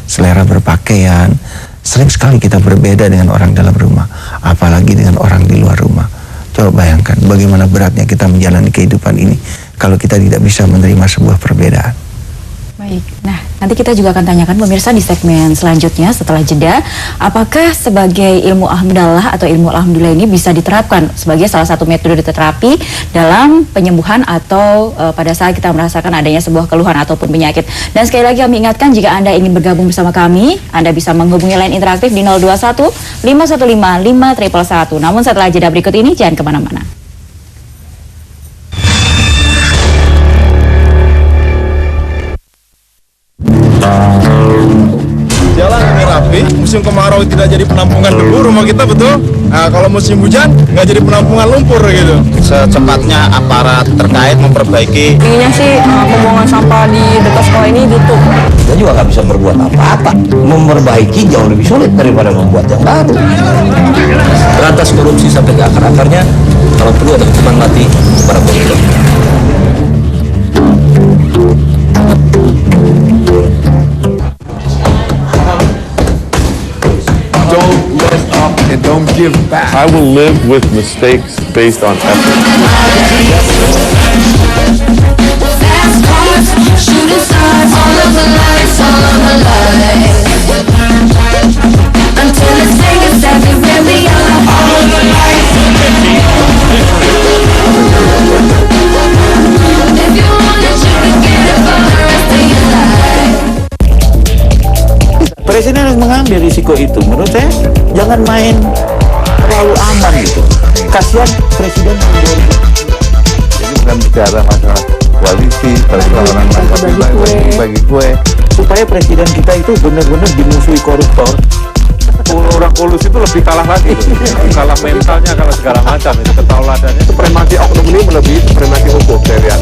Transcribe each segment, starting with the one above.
selera berpakaian. Sering sekali kita berbeda dengan orang dalam rumah, apalagi dengan orang di luar rumah. Coba bayangkan bagaimana beratnya kita menjalani kehidupan ini kalau kita tidak bisa menerima sebuah perbedaan. Baik, nah nanti kita juga akan tanyakan pemirsa di segmen selanjutnya setelah jeda, apakah sebagai ilmu alhamdulillah atau ilmu alhamdulillah ini bisa diterapkan sebagai salah satu metode terapi dalam penyembuhan atau pada saat kita merasakan adanya sebuah keluhan ataupun penyakit. Dan sekali lagi kami ingatkan, jika Anda ingin bergabung bersama kami, Anda bisa menghubungi line interaktif di 021 515 5111. Namun setelah jeda berikut ini jangan kemana-mana. Jalan ini rapi, musim kemarau tidak jadi penampungan debu rumah kita, betul. Nah, kalau musim hujan nggak jadi penampungan lumpur gitu. Secepatnya aparat terkait memperbaiki. Inginnya sih pembuangan sampah di dekat sekolah ini ditutup. Kita juga nggak bisa berbuat apa-apa. Memperbaiki jauh lebih sulit daripada membuat yang baru. Berantas korupsi sampai ke akar-akarnya, kalau perlu ada hukuman mati para koruptor. Don't let up and don't give back. I will live with mistakes based on effort. Presiden harus mengambil risiko itu. Menurut saya jangan main terlalu aman gitu. Kasihan presiden. Jadi bukan bicara masalah koalisi, orang bagi kue. Supaya presiden kita itu benar-benar dimusuhi koruptor. Orang kolusi itu lebih kalah lagi, kalah mentalnya, kalah segala macam. Itu ketauladannya. Supremasi oknum ini melebihi supremasi hukum, saya lihat.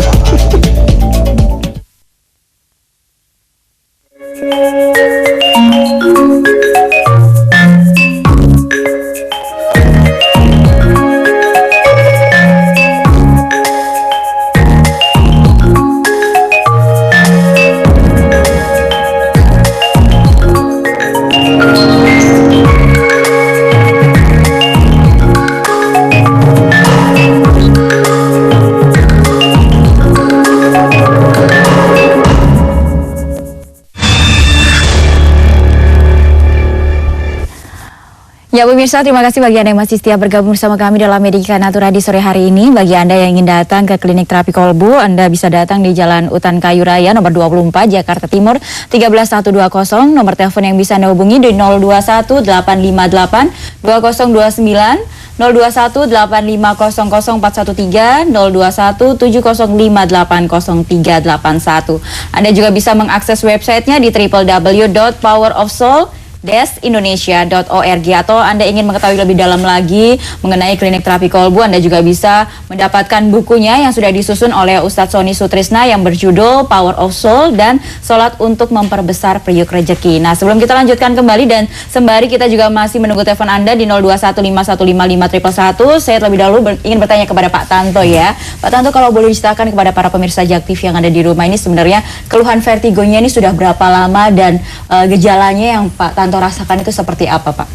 Ya pemirsa, terima kasih bagi Anda yang masih setia bergabung bersama kami dalam Medika Natura di sore hari ini. Bagi Anda yang ingin datang ke klinik terapi kolbu, Anda bisa datang di Jalan Utan Kayu Raya nomor 24 Jakarta Timur 13120. Nomor telepon yang bisa Anda hubungi di 021 858 2029, 021 8500413, 021 7058031. Anda juga bisa mengakses websitenya di www.powerofsoul desindonesia.org, atau Anda ingin mengetahui lebih dalam lagi mengenai klinik terapi kolbu, Anda juga bisa mendapatkan bukunya yang sudah disusun oleh Ustadz Sony Sutrisna yang berjudul Power of Soul dan Salat untuk Memperbesar Periuk Rezeki. Nah, sebelum kita lanjutkan kembali dan sembari kita juga masih menunggu telepon Anda di 0215155111, saya terlebih dahulu ingin bertanya kepada Pak Tanto ya. Pak Tanto, kalau boleh diceritakan kepada para pemirsa Jaktif yang ada di rumah ini, sebenarnya keluhan vertigonya ini sudah berapa lama dan gejalanya yang Pak Tanto rasakan itu seperti apa, Pak?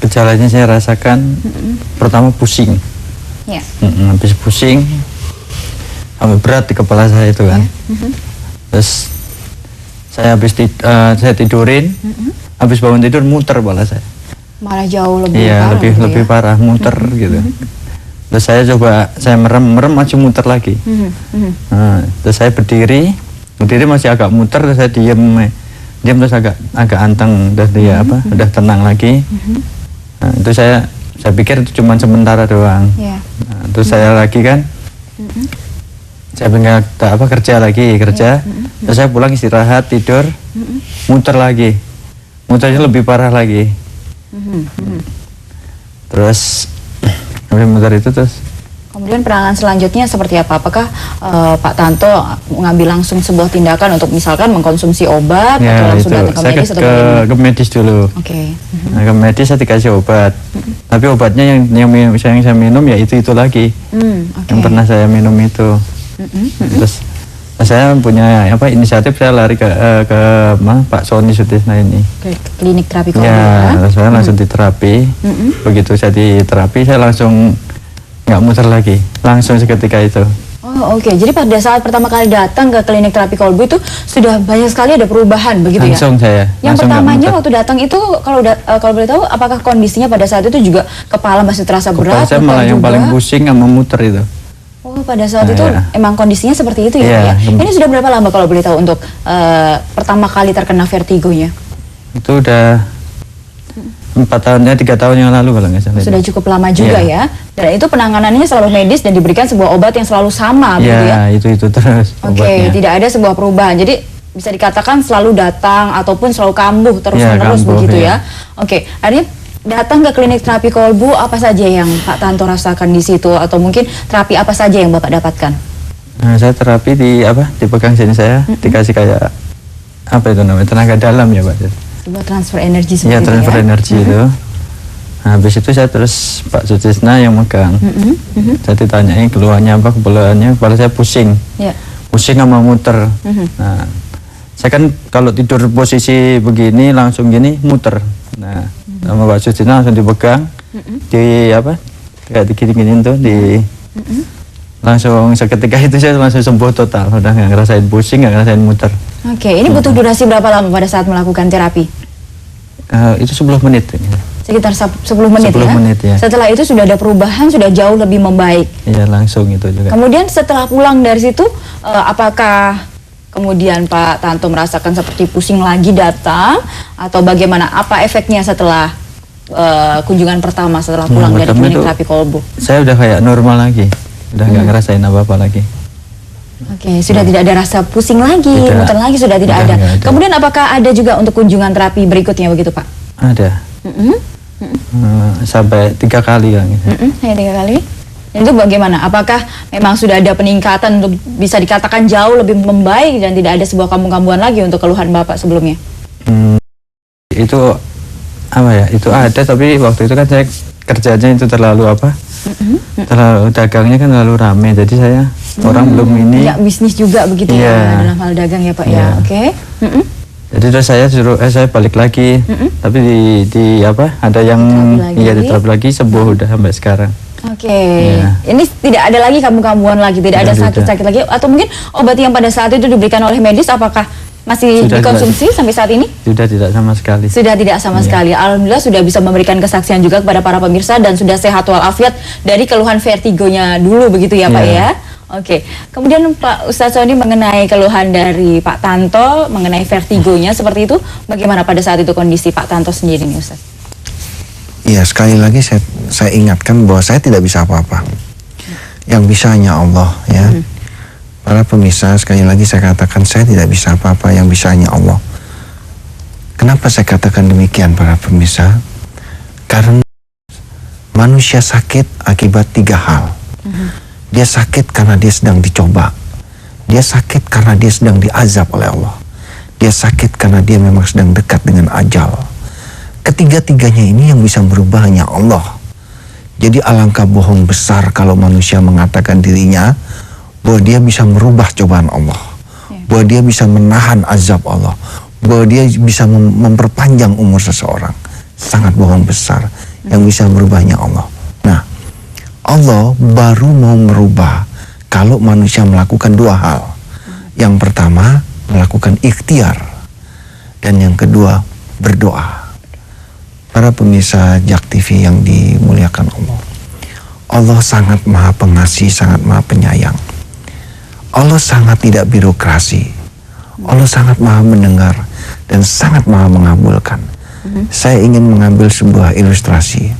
Gejalanya saya rasakan pertama pusing, habis pusing sampai berat di kepala saya itu kan. Terus saya saya tidurin, habis bangun tidur muter kepala saya. Malah jauh lebih parah. Iya, lebih parah, muter gitu. Terus saya merem masih muter lagi. Terus saya berdiri masih agak muter, terus saya diam terus agak anteng, terus dia udah tenang lagi. Nah, itu saya pikir itu cuma sementara doang. Nah, terus saya lagi kan, saya kerja lagi, terus saya pulang istirahat, tidur, muter lagi, muternya lebih parah lagi. Terus habis muter itu terus. Kemudian penanganan selanjutnya seperti apa? Apakah Pak Tanto mengambil langsung sebuah tindakan untuk misalkan mengkonsumsi obat atau langsung datang ke medis? Saya ke medis dulu. Nah, ke medis saya dikasih obat. Tapi obatnya yang saya minum ya itu lagi. Yang pernah saya minum itu. Terus Saya punya inisiatif, saya lari ke Pak Sony Sutisna ini. Ke klinik terapi kolbu Ya, saya langsung diterapi. Begitu saya diterapi, saya langsung nggak muter lagi, langsung seketika itu. Oh, oke. Jadi pada saat pertama kali datang ke klinik terapi kolbu itu sudah banyak sekali ada perubahan begitu Langsung ya? saya. Yang langsung nggak pertamanya muter. waktu datang itu kalau boleh tahu apakah kondisinya pada saat itu juga kepala masih terasa Kepala berat? saya malah muter yang juga? paling pusing sama muter itu. Oh, pada saat Nah, itu ya. emang kondisinya seperti itu ya, Iya, Pak, ya? Ini sudah berapa lama kalau boleh tahu untuk pertama kali terkena vertigonya? Itu udah 4 tahun, 3 tahun yang lalu kalau nggak salah. Sudah cukup lama juga Iya. ya. Dan itu penanganannya selalu medis dan diberikan sebuah obat yang selalu sama begitu ya? Ya, itu terus Oke, obatnya. tidak ada sebuah perubahan. Jadi bisa dikatakan selalu datang ataupun selalu kambuh terus-menerus kambuh, begitu ya. ya. Oke, artinya datang ke klinik terapi kolbu apa saja yang Pak Tanto rasakan di situ atau mungkin terapi apa saja yang Bapak dapatkan? Nah, saya terapi dipegang sini saya, dikasih kayak apa itu namanya, tenaga dalam ya Pak. Sebuah transfer energi seperti Iya, itu transfer ya. energi itu. Nah, habis itu saya terus Pak Sutisna yang megang. Saya ditanyain keluhannya apa, kepalanya, kepala saya pusing. Ya. Pusing sama muter. Nah, saya kan kalau tidur posisi begini langsung gini muter. Nah, sama Pak Sutisna langsung dipegang, kayak digini-giniin tuh, langsung seketika itu saya langsung sembuh total, udah nggak ngerasain pusing, nggak ngerasain muter. Oke, ini butuh durasi berapa lama pada saat melakukan terapi? Itu 10 menit. Sekitar 10 menit 10 ya? menit, ya. Setelah itu sudah ada perubahan, sudah jauh lebih membaik. Iya, langsung itu juga. Kemudian setelah pulang dari situ, apakah kemudian Pak Tanto merasakan seperti pusing lagi datang atau bagaimana? Apa efeknya setelah kunjungan pertama setelah pulang dari pertama klinik itu terapi kolbu? Saya udah kayak normal lagi, udah nggak ngerasain apa-apa lagi. Oke, sudah tidak ada rasa pusing lagi, Tidak. muter lagi sudah tidak Udah ada. nggak ada. Kemudian apakah ada juga untuk kunjungan terapi berikutnya begitu Pak? Ada. Sampai 3 kali kan. Hanya 3 kali. Dan itu bagaimana? Apakah memang sudah ada peningkatan untuk bisa dikatakan jauh lebih membaik dan tidak ada sebuah kambuh-kambuhan lagi untuk keluhan Bapak sebelumnya? Itu apa ya? Itu ada, tapi waktu itu kan saya kerjanya itu terlalu terlalu dagangnya kan terlalu rame, jadi saya orang belum ini. Ya, bisnis juga begitu Iya. ya dalam hal dagang ya Pak ya. Iya. Oke. Jadi terus saya saya balik lagi, tapi ada yang Diterapi lagi. diterapi lagi, sembuh udah sampai sekarang. Oke. Iya. Ini tidak ada lagi kambuh-kambuhan lagi, tidak ada Sudah. sakit-sakit lagi atau mungkin obat yang pada saat itu diberikan oleh medis apakah masih Sudah, dikonsumsi sampai saat ini? Sudah tidak sama sekali. Sudah tidak sama Iya. sekali. Alhamdulillah sudah bisa memberikan kesaksian juga kepada para pemirsa dan sudah sehat walafiat dari keluhan vertigonya dulu begitu ya Pak Iya. ya. Oke. Kemudian Pak Ustadz Sony mengenai keluhan dari Pak Tanto mengenai vertigonya seperti itu, bagaimana pada saat itu kondisi Pak Tanto sendiri nih Ustadz? Iya, sekali lagi saya ingatkan bahwa saya tidak bisa apa-apa. Yang bisa hanya Allah ya. Para pemirsa, sekali lagi saya katakan saya tidak bisa apa-apa, yang bisa hanya Allah. Kenapa saya katakan demikian para pemirsa? Karena manusia sakit akibat 3 hal. Dia sakit karena dia sedang dicoba. Dia sakit karena dia sedang diazab oleh Allah. Dia sakit karena dia memang sedang dekat dengan ajal. Ketiga-tiganya ini yang bisa berubah hanya Allah. Jadi alangkah bohong besar kalau manusia mengatakan dirinya bahwa dia bisa merubah cobaan Allah, bahwa dia bisa menahan azab Allah, bahwa dia bisa memperpanjang umur seseorang. Sangat bohong besar. Yang bisa berubahnya Allah. Nah, Allah baru mau merubah kalau manusia melakukan 2 hal. Yang pertama, melakukan ikhtiar, dan yang kedua, berdoa. Para pemirsa JAK TV yang dimuliakan Allah, Allah sangat maha pengasih, sangat maha penyayang. Allah sangat tidak birokrasi. Allah sangat maha mendengar dan sangat maha mengabulkan. Saya ingin mengambil sebuah ilustrasi.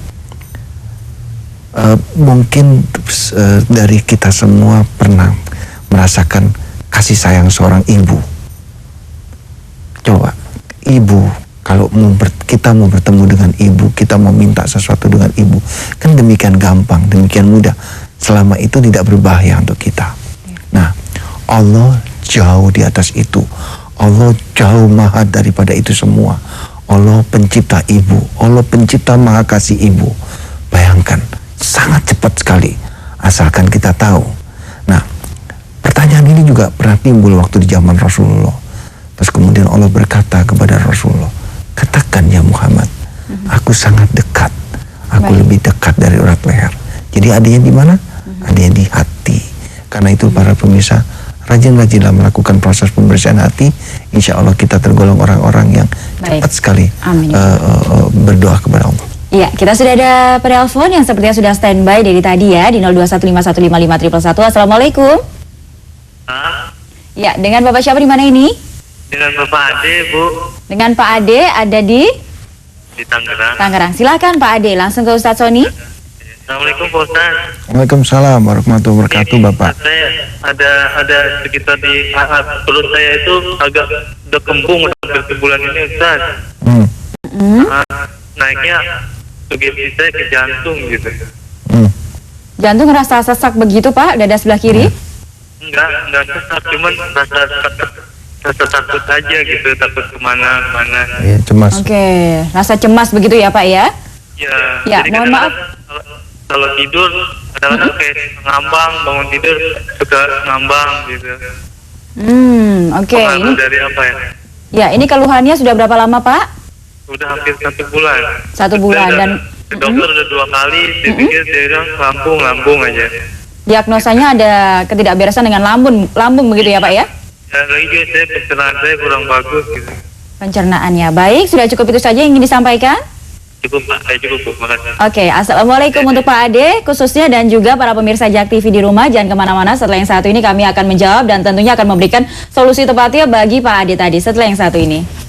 Mungkin dari kita semua pernah merasakan kasih sayang seorang ibu. Coba, ibu, kalau kita mau bertemu dengan ibu, kita mau minta sesuatu dengan ibu, kan demikian gampang, demikian mudah, selama itu tidak berbahaya untuk kita. Nah, Allah jauh di atas itu. Allah jauh maha daripada itu semua. Allah pencipta ibu, Allah pencipta maha kasih ibu. Bayangkan, sangat cepat sekali, asalkan kita tahu. Nah, Pertanyaan ini juga pernah timbul waktu di zaman Rasulullah. Terus kemudian Allah berkata kepada Rasulullah, katakan ya Muhammad, aku sangat dekat, aku lebih dekat dari urat leher. Jadi adanya di mana? Adanya di hati. Karena itu para pemirsa, rajin-rajinlah melakukan proses pembersihan hati. Insya Allah kita tergolong orang-orang yang cepat sekali berdoa kepada Allah. Iya, kita sudah ada penelpon yang sepertinya sudah standby dari tadi ya di 0215155111. Assalamualaikum. Ya, dengan Bapak siapa di mana ini? Dengan Bapak Ade, Bu. Dengan Pak Ade ada di Tangerang. Tangerang. Silakan Pak Ade, langsung ke Ustadz Sony. Assalamualaikum Pak Ustaz. Waalaikumsalam warahmatullahi wabarakatuh, Bapak. Saya ada sekitar di perut saya itu agak udah kembung hampir sebulan ini Ustaz. Naiknya sugesti saya ke jantung gitu. Jantung ngerasa sesak begitu Pak, dada sebelah kiri? Enggak sesak, cuman rasa takut aja gitu, takut kemana-mana. Iya, cemas. Oke, rasa cemas begitu ya Pak ya? Ya, Ya, mohon maaf. Kalau tidur kadang-kadang kayak ngambang, bangun tidur suka ngambang gitu. Oke. Pengaruh dari apa ya? Ya, ini keluhannya sudah berapa lama Pak? Udah hampir 1 bulan. 1 bulan dan ke dokter udah 2 kali, dia pikir dia bilang lambung aja. diagnosanya ada ketidakberesan dengan lambung begitu ya Pak ya? Ya, lagi juga saya pencernaan saya kurang bagus gitu. Pencernaannya baik, sudah cukup itu saja yang ingin disampaikan? Cukup Pak, saya cukup Bu, makasih. Oke, assalamualaikum untuk Pak Ade khususnya dan juga para pemirsa Jak TV di rumah. Jangan kemana-mana, setelah yang satu ini kami akan menjawab dan tentunya akan memberikan solusi tepatnya bagi Pak Ade tadi setelah yang satu ini.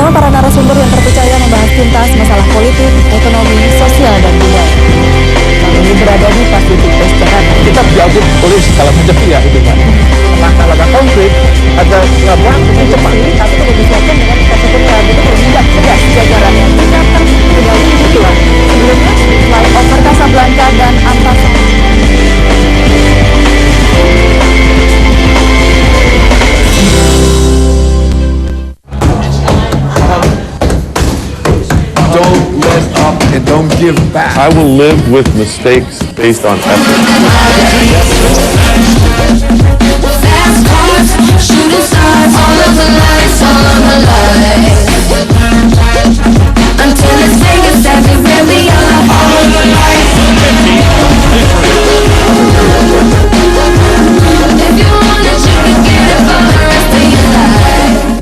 Para narasumber yang terpercaya membahas tuntas masalah politik, ekonomi, sosial, dan budaya. Kami berada di Pasifik Place Jakarta. Kita diaudit oleh segala macam pihak itu kan. Langkah-langkah konkret ada apa yang cepat. Tapi perlu disiapkan dengan infrastruktur itu bertindak tegas jajarannya menyiapkan pegawai tujuan. Sebelumnya, flyover Casablanca dan Antasari. Don't let up and don't give back. I will live with mistakes based on effort. Fast cars, shooting stars, all of the lights, all of the lights. Until it's Vegas everywhere we are. All of the lights. If you want it, you can get it for the rest of your life.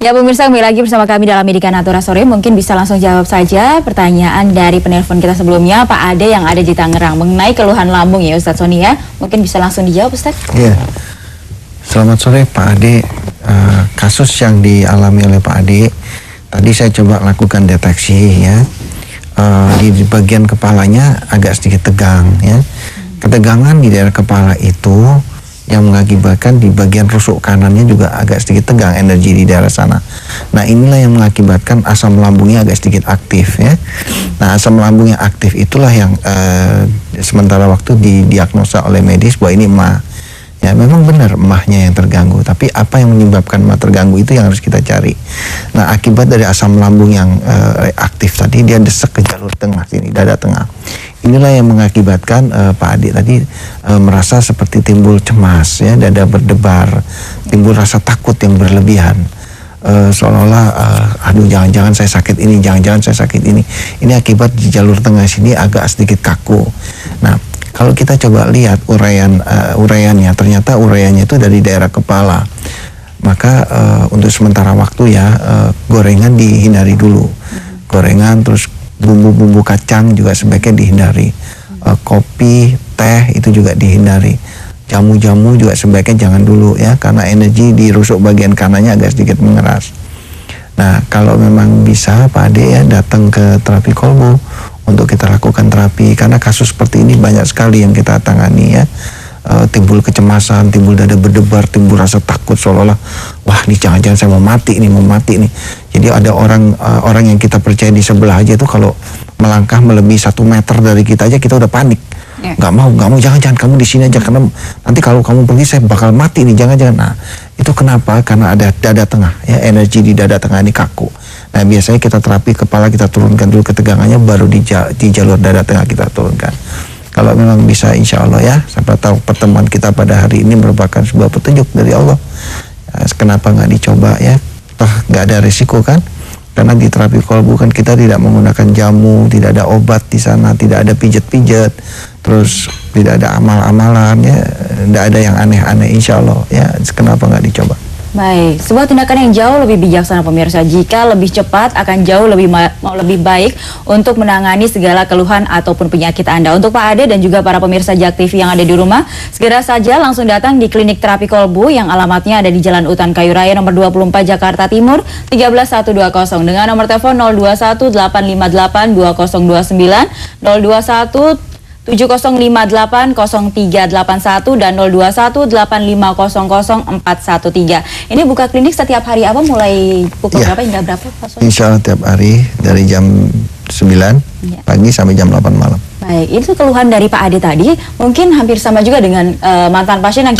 Ya pemirsa, kembali lagi bersama kami dalam Medika Natura Sore. Mungkin bisa langsung jawab saja pertanyaan dari penelpon kita sebelumnya, Pak Ade yang ada di Tangerang mengenai keluhan lambung ya Ustadz Sony ya. Mungkin bisa langsung dijawab Ustadz. Iya. Selamat sore Pak Ade. Kasus yang dialami oleh Pak Ade, tadi saya coba lakukan deteksi ya. Di bagian kepalanya agak sedikit tegang ya. Ketegangan di daerah kepala itu yang mengakibatkan di bagian rusuk kanannya juga agak sedikit tegang, energi di daerah sana. Nah inilah yang mengakibatkan asam lambungnya agak sedikit aktif ya. Nah asam lambung yang aktif itulah yang sementara waktu didiagnosa oleh medis bahwa ini emah. Ya memang benar emahnya yang terganggu, tapi apa yang menyebabkan emah terganggu itu yang harus kita cari. Nah akibat dari asam lambung yang aktif tadi, dia desek ke jalur tengah sini, dada tengah. Inilah yang mengakibatkan Pak Ade tadi merasa seperti timbul cemas ya, dada berdebar, timbul rasa takut yang berlebihan. seolah-olah aduh jangan-jangan saya sakit ini, jangan-jangan saya sakit ini. Ini akibat di jalur tengah sini agak sedikit kaku. Nah, kalau kita coba lihat uraiannya, ternyata uraiannya itu dari daerah kepala. Maka untuk sementara waktu ya gorengan dihindari dulu. Gorengan, terus bumbu-bumbu kacang juga sebaiknya dihindari. Kopi, teh itu juga dihindari. Jamu-jamu juga sebaiknya jangan dulu ya, karena energi di rusuk bagian kanannya agak sedikit mengeras. Nah, kalau memang bisa Pak Ade ya datang ke terapi kolbu untuk kita lakukan terapi, karena kasus seperti ini banyak sekali yang kita tangani ya. Timbul kecemasan, timbul dada berdebar, timbul rasa takut seolah-olah wah ini jangan-jangan saya mau mati nih. Jadi ada orang yang kita percaya di sebelah aja tuh kalau melangkah melebihi 1 meter dari kita aja kita udah panik. Nggak mau, jangan kamu di sini aja, karena nanti kalau kamu pergi saya bakal mati nih, jangan. Nah, itu kenapa? Karena ada dada tengah ya, energi di dada tengah ini kaku. Nah, biasanya kita terapi kepala, kita turunkan dulu ketegangannya, baru di jalur dada tengah kita turunkan. Kalau memang bisa, insya Allah ya, siapa tahu pertemuan kita pada hari ini merupakan sebuah petunjuk dari Allah. Kenapa nggak dicoba ya? Toh nggak ada risiko kan? Karena di terapi kolbu kan kita tidak menggunakan jamu, tidak ada obat di sana, tidak ada pijet-pijet, terus tidak ada amal-amalan ya, tidak ada yang aneh-aneh, insya Allah ya. Kenapa nggak dicoba? Baik, sebuah tindakan yang jauh lebih bijaksana pemirsa. Jika lebih cepat akan jauh lebih baik untuk menangani segala keluhan ataupun penyakit Anda. Untuk Pak Ade dan juga para pemirsa JAK TV yang ada di rumah, segera saja langsung datang di klinik terapi kolbu yang alamatnya ada di Jalan Utan Kayu Raya nomor 24 Jakarta Timur 13120 dengan nomor telepon 021-858-2029, 021-7058-0381 dan 021-8500413. Ini buka klinik setiap hari apa, mulai pukul berapa hingga berapa Pak Soni? Insya Allah tiap hari dari jam 9 pagi sampai jam 8 malam. Baik, itu keluhan dari Pak Ade tadi mungkin hampir sama juga dengan mantan pasien yang